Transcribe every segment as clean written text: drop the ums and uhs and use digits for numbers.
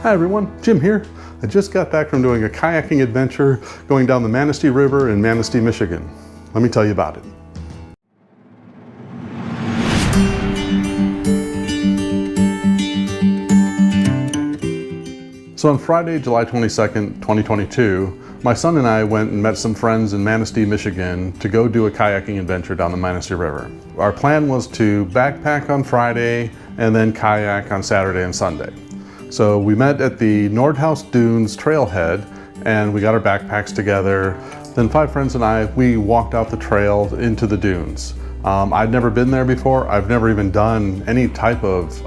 Hi everyone, Jim here. I just got back from doing a kayaking adventure going down the Manistee River in Manistee, Michigan. Let me tell you about it. So on Friday, July 22nd, 2022, my son and I went and met some friends in Manistee, Michigan to go do a kayaking adventure down the Manistee River. Our plan was to backpack on Friday and then kayak on Saturday and Sunday. So we met at the Nordhouse Dunes trailhead and we got our backpacks together. Then 5 friends and I, we walked out the trail into the dunes. I'd never been there before. I've never even done any type of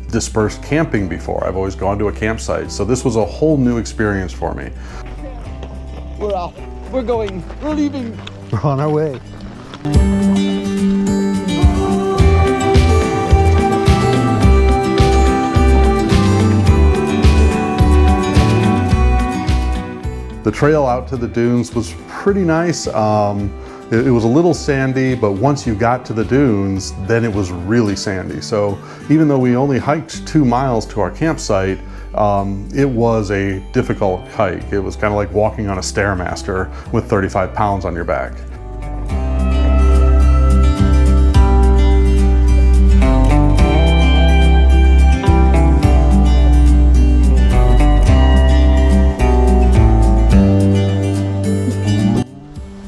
dispersed camping before. I've always gone to a campsite. So this was a whole new experience for me. We're off. We're going. We're leaving. We're on our way. The trail out to the dunes was pretty nice. It was a little sandy, but once you got to the dunes, then it was really sandy. So even though we only hiked 2 miles to our campsite, it was a difficult hike. It was kind of like walking on a Stairmaster with 35 pounds on your back.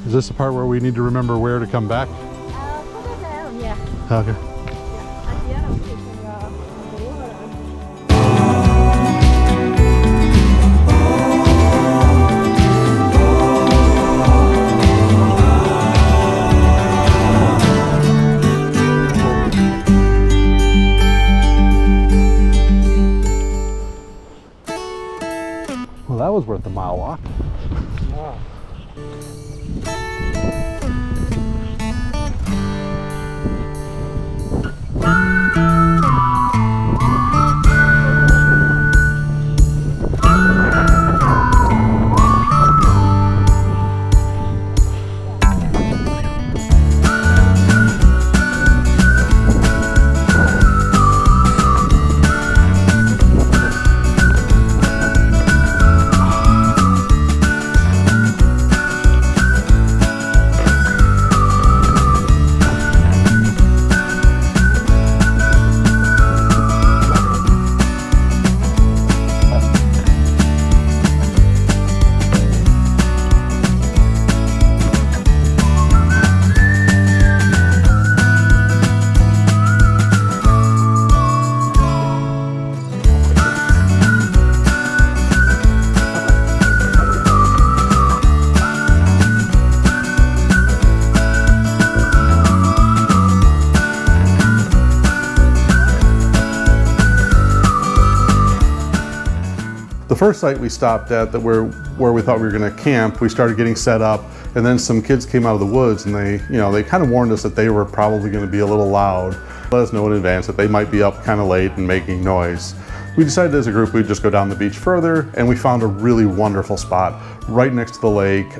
Is this the part where we need to remember where to come back? Further down, yeah. Okay. At the end, I'm taking the water. Well, that was worth a mile walk. Wow. The first site we stopped at where we thought we were going to camp, we started getting set up, and then some kids came out of the woods and they kind of warned us that they were probably going to be a little loud. Let us know in advance that they might be up kind of late and making noise. We decided as a group we'd just go down the beach further, and we found a really wonderful spot right next to the lake.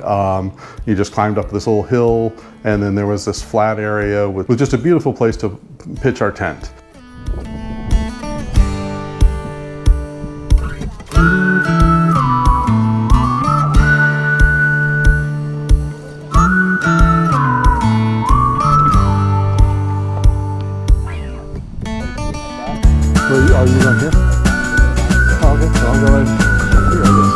You just climbed up this little hill, and then there was this flat area with just a beautiful place to pitch our tent. Are you going here? Oh, okay, so I'll go ahead here, I guess.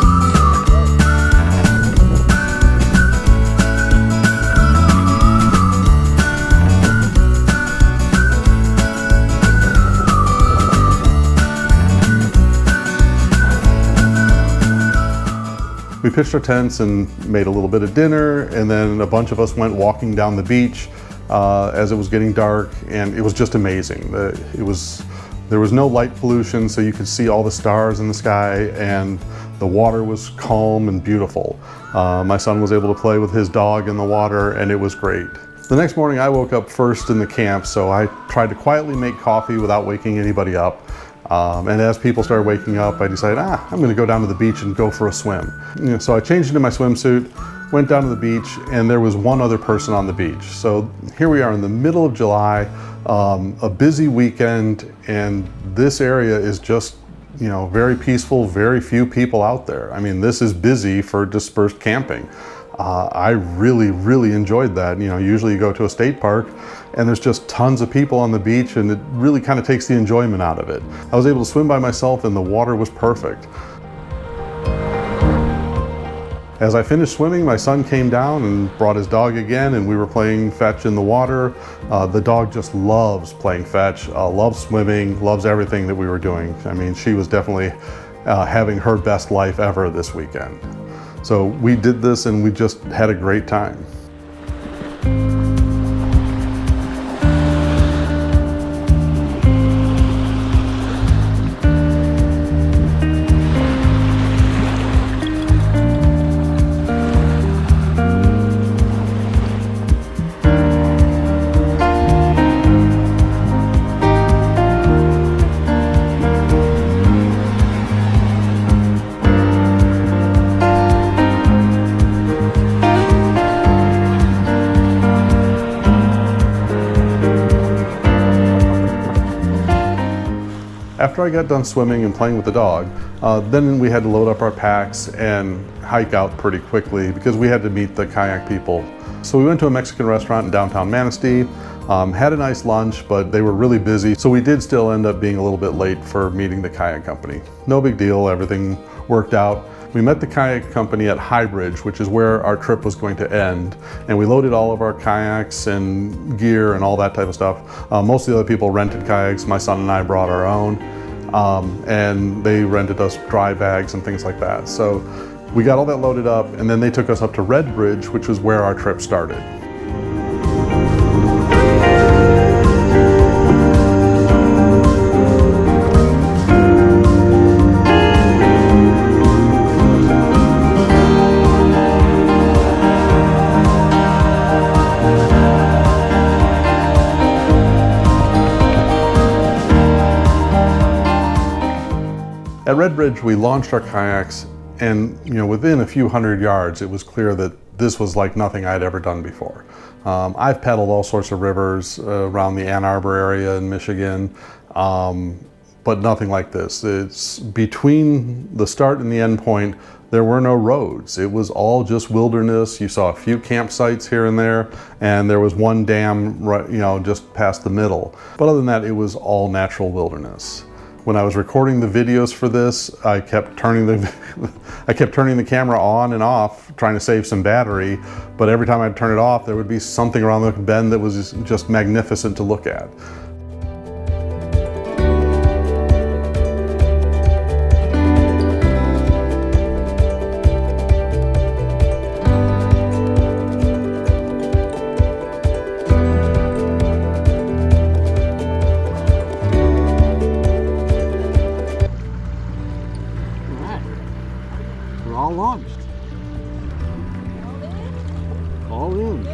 We pitched our tents and made a little bit of dinner, and then a bunch of us went walking down the beach as it was getting dark, and it was just amazing. There was no light pollution, so you could see all the stars in the sky, and the water was calm and beautiful. My son was able to play with his dog in the water, and it was great. The next morning I woke up first in the camp, so I tried to quietly make coffee without waking anybody up. And as people started waking up, I decided, I'm gonna go down to the beach and go for a swim. So I changed into my swimsuit, went down to the beach, and there was one other person on the beach. So here we are in the middle of July, a busy weekend, and this area is just very peaceful, very few people out there. I mean, this is busy for dispersed camping. I really, really enjoyed that. Usually you go to a state park and there's just tons of people on the beach, and it really kind of takes the enjoyment out of it. I was able to swim by myself and the water was perfect. As I finished swimming, my son came down and brought his dog again, and we were playing fetch in the water. The dog just loves playing fetch, loves swimming, loves everything that we were doing. I mean, she was definitely having her best life ever this weekend. So we did this and we just had a great time. After I got done swimming and playing with the dog, then we had to load up our packs and hike out pretty quickly because we had to meet the kayak people. So we went to a Mexican restaurant in downtown Manistee, had a nice lunch, but they were really busy, so we did still end up being a little bit late for meeting the kayak company. No big deal, everything worked out. We met the kayak company at High Bridge, which is where our trip was going to end, and we loaded all of our kayaks and gear and all that type of stuff. Most of the other people rented kayaks. My son and I brought our own, and they rented us dry bags and things like that. So we got all that loaded up, and then they took us up to Red Bridge, which was where our trip started. At Red Bridge, we launched our kayaks, and within a few hundred yards, it was clear that this was like nothing I'd ever done before. I've paddled all sorts of rivers around the Ann Arbor area in Michigan, but nothing like this. It's between the start and the end point, there were no roads. It was all just wilderness. You saw a few campsites here and there, and there was one dam right, just past the middle. But other than that, it was all natural wilderness. When I was recording the videos for this, I kept turning the camera on and off, trying to save some battery, but every time I'd turn it off, there would be something around the bend that was just magnificent to look at. All launched. All in.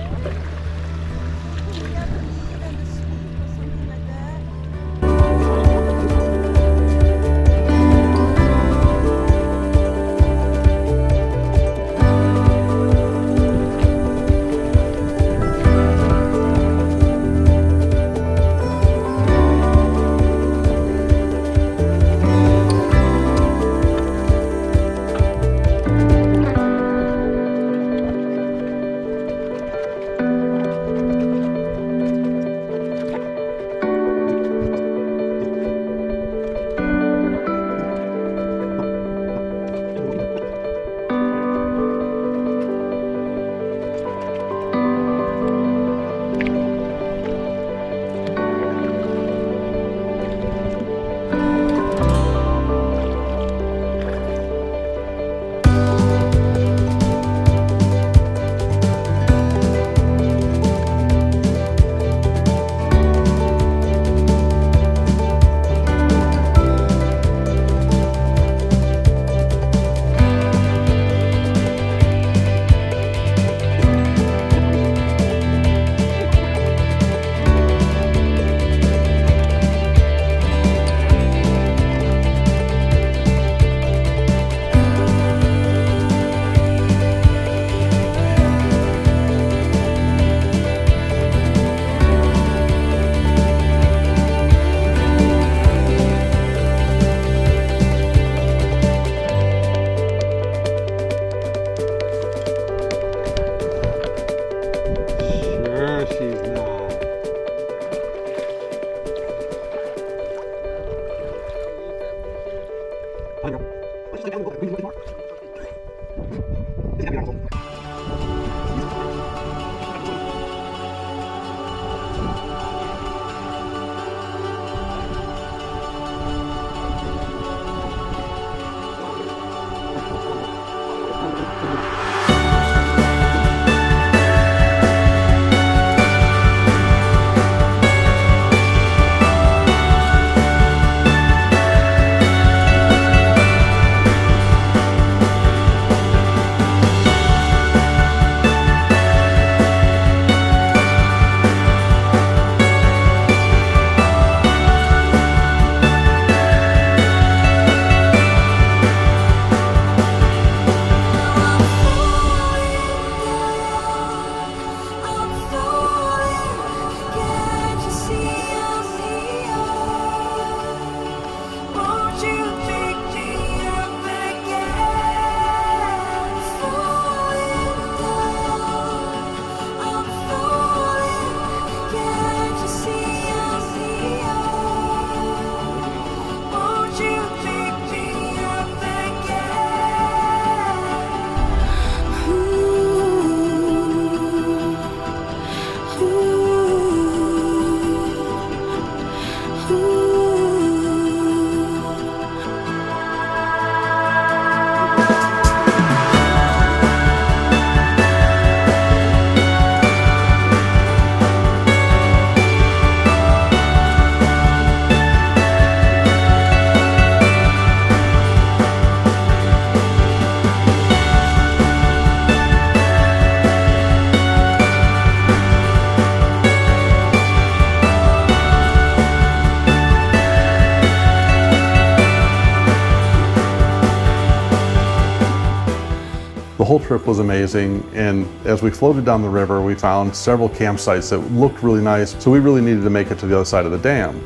The whole trip was amazing, and as we floated down the river, we found several campsites that looked really nice, so we really needed to make it to the other side of the dam.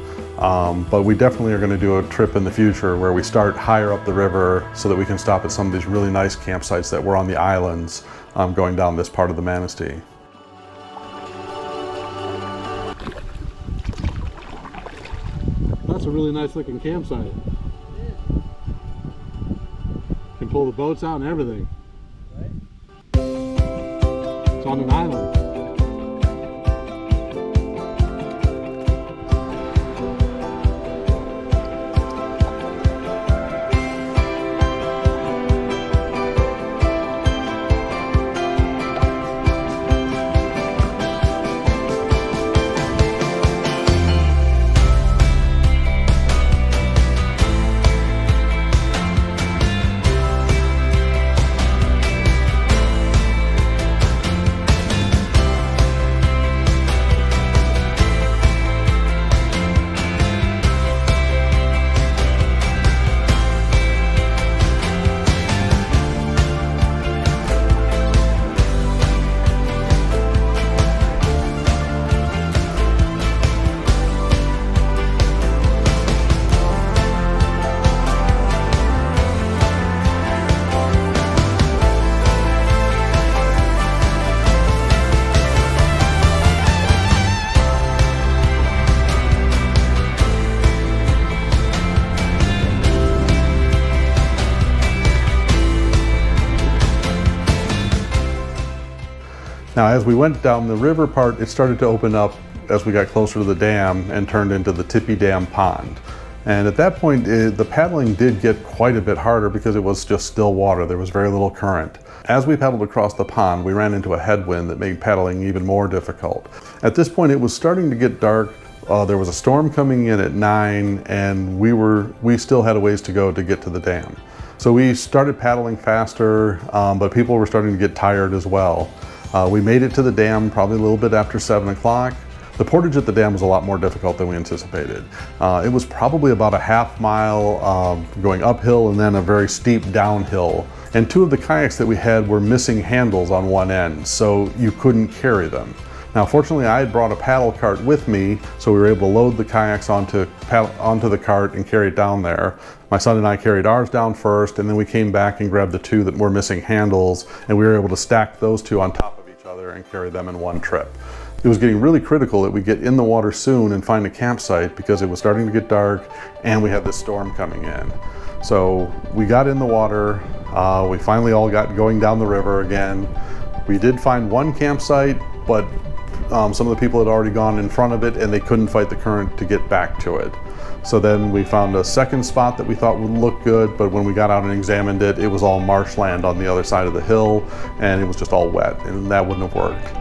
But we definitely are going to do a trip in the future where we start higher up the river so that we can stop at some of these really nice campsites that were on the islands going down this part of the Manistee. That's a really nice looking campsite. You can pull the boats out and everything. It's on an island. Now, as we went down the river part, it started to open up as we got closer to the dam and turned into the Tippy Dam Pond. And at that point, the paddling did get quite a bit harder because it was just still water. There was very little current. As we paddled across the pond, we ran into a headwind that made paddling even more difficult. At this point, it was starting to get dark. There was a storm coming in at 9, and we still had a ways to go to get to the dam. So we started paddling faster, but people were starting to get tired as well. We made it to the dam probably a little bit after 7 o'clock. The portage at the dam was a lot more difficult than we anticipated. It was probably about a half mile going uphill and then a very steep downhill. And 2 of the kayaks that we had were missing handles on one end, so you couldn't carry them. Now, fortunately, I had brought a paddle cart with me, so we were able to load the kayaks onto the cart and carry it down there. My son and I carried ours down first, and then we came back and grabbed the 2 that were missing handles, and we were able to stack those 2 on top of each other and carry them in one trip. It was getting really critical that we get in the water soon and find a campsite because it was starting to get dark and we had this storm coming in. So we got in the water. We finally all got going down the river again. We did find one campsite, but some of the people had already gone in front of it and they couldn't fight the current to get back to it. So then we found a second spot that we thought would look good, but when we got out and examined it, it was all marshland on the other side of the hill and it was just all wet, and that wouldn't have worked.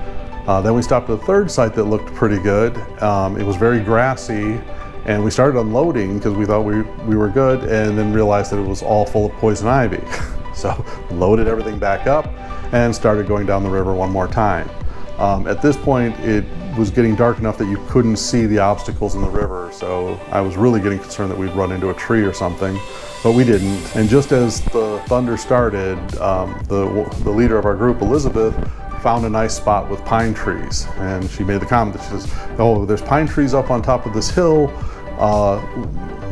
Then we stopped at a third site that looked pretty good. It was very grassy, and we started unloading because we thought we were good, and then realized that it was all full of poison ivy. So loaded everything back up and started going down the river one more time. At this point, it was getting dark enough that you couldn't see the obstacles in the river, so I was really getting concerned that we'd run into a tree or something, but we didn't. And just as the thunder started, the leader of our group, Elizabeth, found a nice spot with pine trees, and she made the comment that she says, "Oh, there's pine trees up on top of this hill.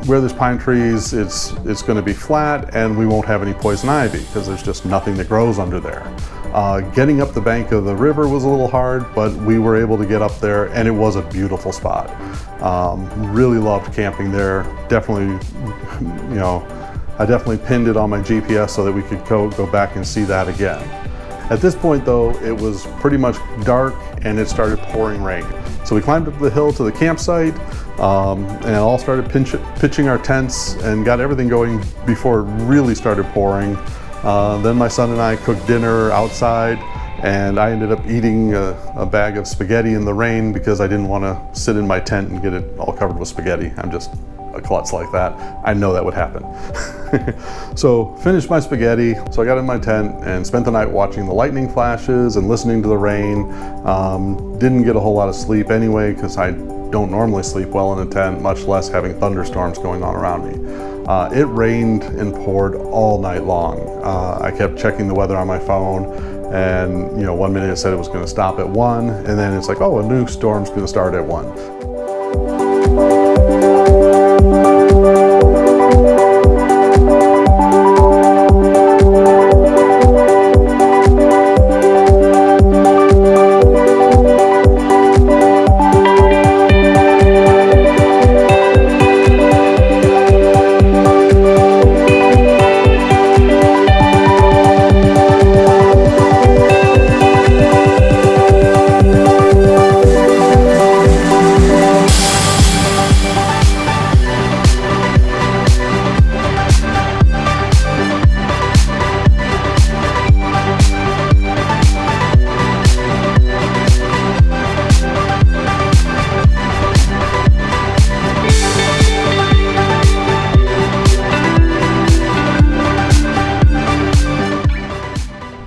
Where there's pine trees, it's going to be flat, and we won't have any poison ivy because there's just nothing that grows under there." Getting up the bank of the river was a little hard, but we were able to get up there, and it was a beautiful spot. Really loved camping there. Definitely, I definitely pinned it on my GPS so that we could go back and see that again. At this point though, it was pretty much dark and it started pouring rain. So we climbed up the hill to the campsite and all started pitching our tents and got everything going before it really started pouring. Then my son and I cooked dinner outside, and I ended up eating a bag of spaghetti in the rain because I didn't want to sit in my tent and get it all covered with spaghetti. I'm just a klutz like that. I know that would happen. So finished my spaghetti, so I got in my tent and spent the night watching the lightning flashes and listening to the rain. Didn't get a whole lot of sleep anyway because I don't normally sleep well in a tent, much less having thunderstorms going on around me. It rained and poured all night long. I kept checking the weather on my phone, and 1 minute it said it was going to stop at 1, and then it's like, oh, a new storm's going to start at 1.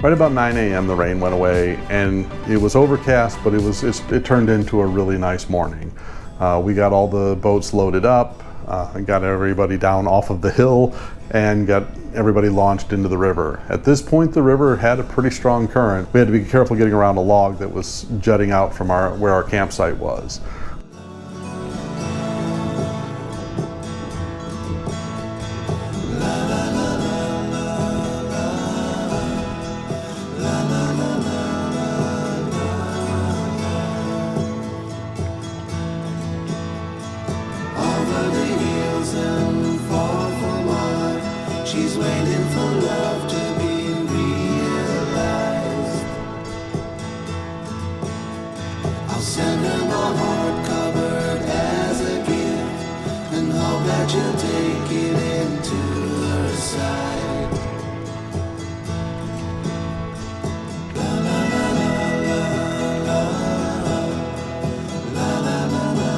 Right about 9 a.m. the rain went away, and it was overcast, but it turned into a really nice morning. We got all the boats loaded up, and got everybody down off of the hill, and got everybody launched into the river. At this point, the river had a pretty strong current. We had to be careful getting around a log that was jutting out from where our campsite was. She's waiting for love to be realized. I'll send her my heart covered as a gift, and hope that you'll take it into her side. La la la la la la la la la la la.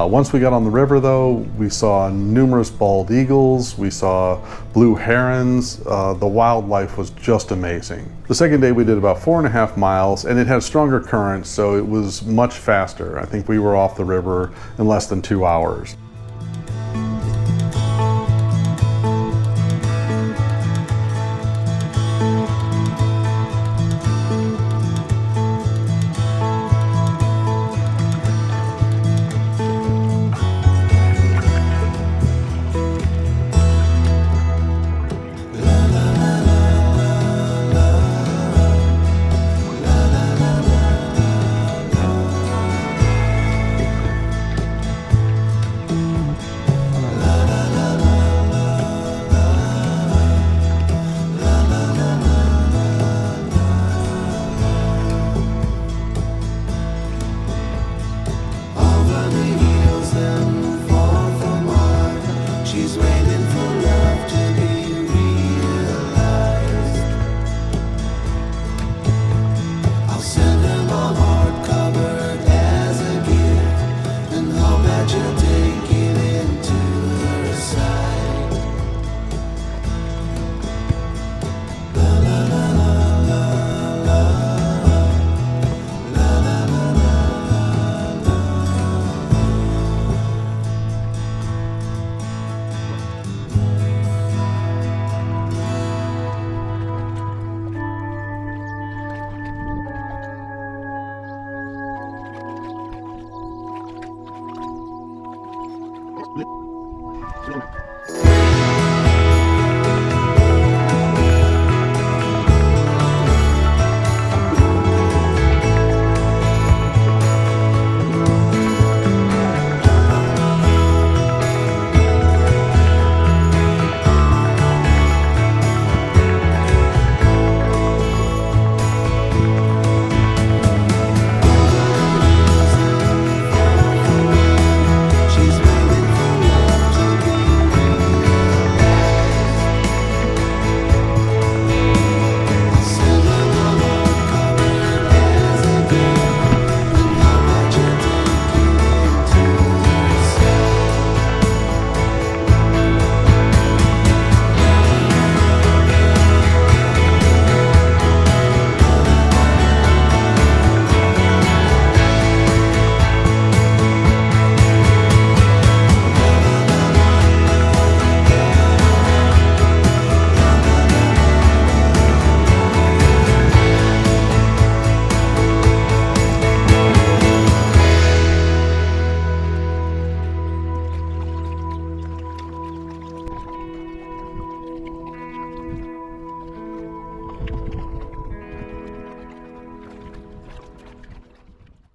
Once we got on the river though, we saw numerous bald eagles, we saw blue herons. The wildlife was just amazing. The second day we did about 4.5 miles, and it had stronger currents, so it was much faster. I think we were off the river in less than 2 hours.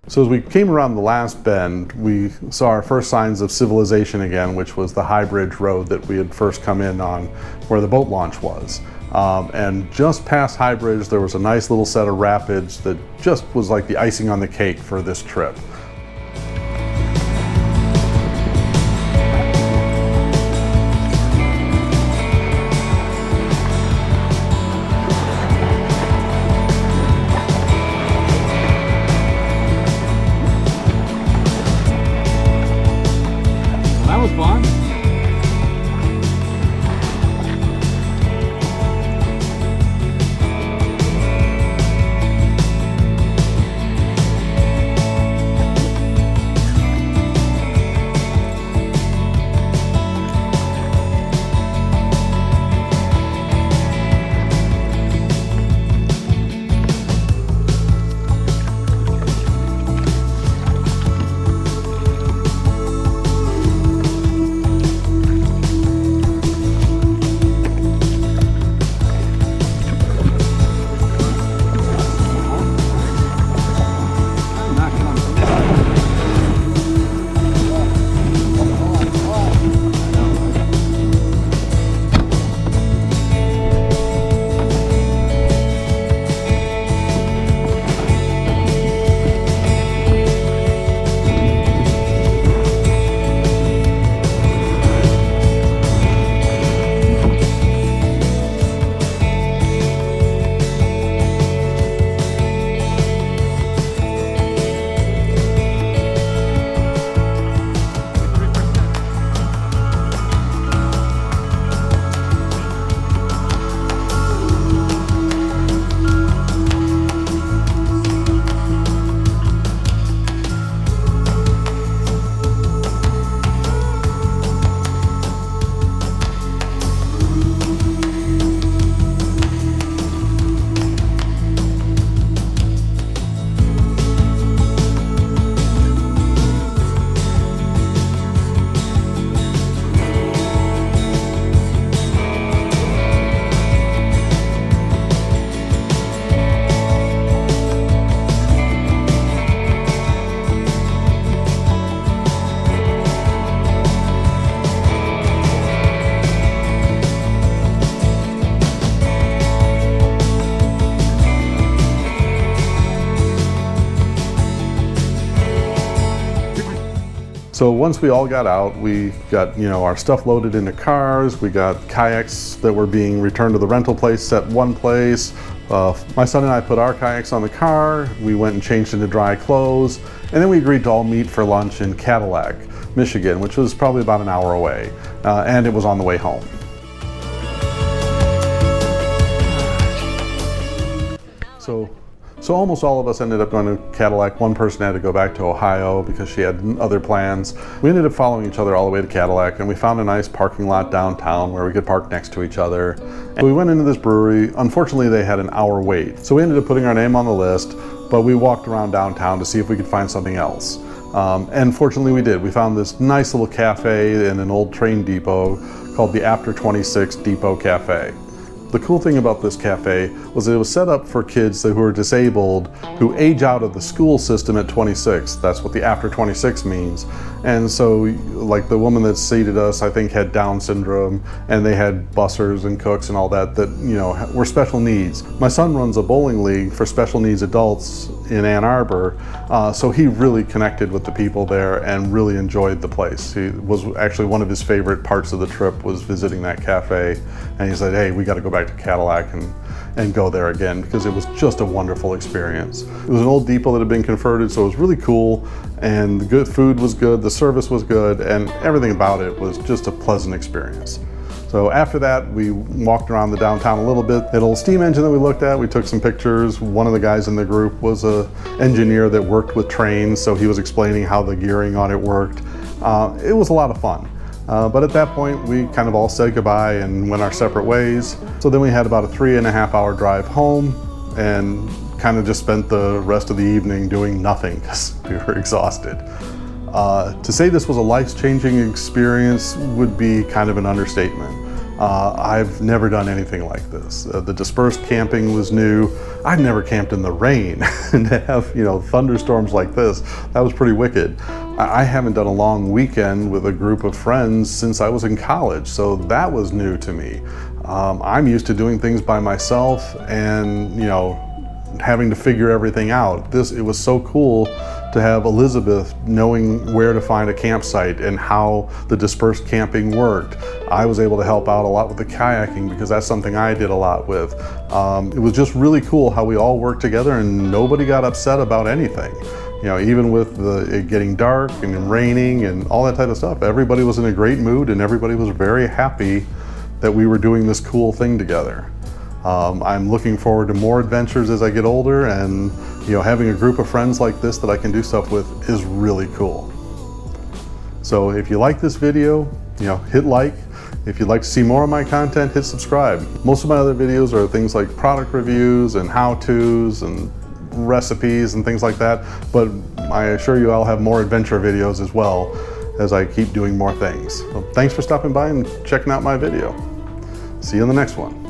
So as we came around the last bend, we saw our first signs of civilization again, which was the High Bridge Road that we had first come in on where the boat launch was. And just past High Bridge, there was a nice little set of rapids that just was like the icing on the cake for this trip. That was fun. So once we all got out, we got, our stuff loaded into cars. We got kayaks that were being returned to the rental place, set one place. My son and I put our kayaks on the car. We went and changed into dry clothes. And then we agreed to all meet for lunch in Cadillac, Michigan, which was probably about an hour away. And it was on the way home. So almost all of us ended up going to Cadillac. One person had to go back to Ohio because she had other plans. We ended up following each other all the way to Cadillac, and we found a nice parking lot downtown where we could park next to each other. And we went into this brewery. Unfortunately, they had an hour wait. So we ended up putting our name on the list, but we walked around downtown to see if we could find something else. And fortunately we did. We found this nice little cafe in an old train depot called the After 26 Depot Cafe. The cool thing about this cafe was that it was set up for kids who are disabled who age out of the school system at 26. That's what the after 26 means. And so, like the woman that seated us, I think had Down syndrome, and they had bussers and cooks and all that were special needs. My son runs a bowling league for special needs adults in Ann Arbor, so he really connected with the people there and really enjoyed the place. He was actually one of his favorite parts of the trip was visiting that cafe, and he said, hey, we got to go back to Cadillac and go there again because it was just a wonderful experience. It was an old depot that had been converted, so it was really cool, and the good food was good, the service was good, and everything about it was just a pleasant experience. So after that, we walked around the downtown a little bit. That old steam engine that we looked at, we took some pictures. One of the guys in the group was an engineer that worked with trains, so he was explaining how the gearing on it worked. It was a lot of fun. But at that point, we kind of all said goodbye and went our separate ways. So then we had about a 3.5-hour drive home and kind of just spent the rest of the evening doing nothing because we were exhausted. To say this was a life-changing experience would be kind of an understatement. I've never done anything like this. The dispersed camping was new. I'd never camped in the rain, and to have, you know, thunderstorms like this, that was pretty wicked. I haven't done a long weekend with a group of friends since I was in college, so that was new to me. I'm used to doing things by myself and, you know, having to figure everything out. It was so cool to have Elizabeth knowing where to find a campsite and how the dispersed camping worked. I was able to help out a lot with the kayaking because that's something I did a lot with. It was just really cool how we all worked together and nobody got upset about anything. You know, even with it getting dark and raining and all that type of stuff, everybody was in a great mood and everybody was very happy that we were doing this cool thing together. I'm looking forward to more adventures as I get older, and you know, having a group of friends like this that I can do stuff with is really cool. So if you like this video, you know, hit like. If you'd like to see more of my content, hit subscribe. Most of my other videos are things like product reviews and how-tos and recipes and things like that, but I assure you I'll have more adventure videos as well as I keep doing more things. So thanks for stopping by and checking out my video. See you in the next one.